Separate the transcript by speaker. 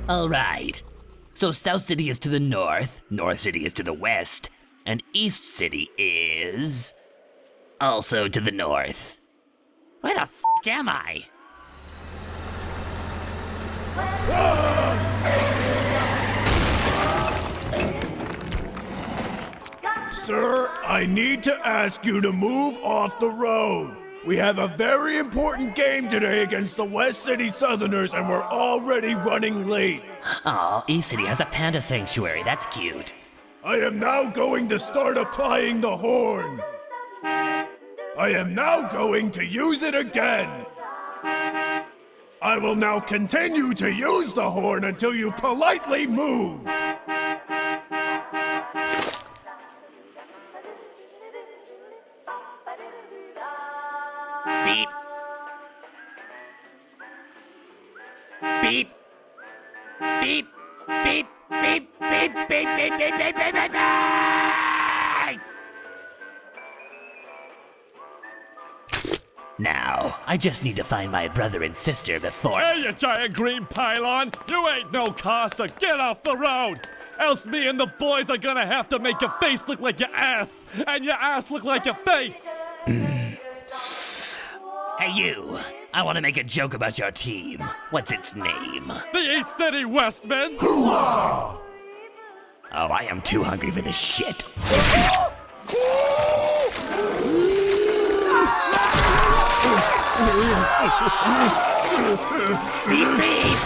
Speaker 1: Alright. So South City is to the north, North City is to the west, and East City is... also to the north. Where the f*** am I?
Speaker 2: Sir, I need to ask you to move off the road. We have a very important game today against the West City Southerners, and we're already running late.
Speaker 1: Aw, East City has a panda sanctuary, that's cute.
Speaker 2: I am now going to start applying the horn. I am now going to use it again. I will now continue to use the horn until you politely move.
Speaker 1: Beep. Beep. Beep. Beep. Beep. Beep. Beep. Beep. Beep. Beep. Beep. Beep. Beep. Now, I just need to find my brother and sister before...
Speaker 3: Hey, you giant green pylon! You ain't no car, so get off the road! Else me and the boys are gonna have to make your face look like your ass, and your ass look like your face!
Speaker 1: Hey you, I want to make a joke about your team. What's its name?
Speaker 3: The East City Westmen!
Speaker 1: Oh, I am too hungry for this shit. Beep beep!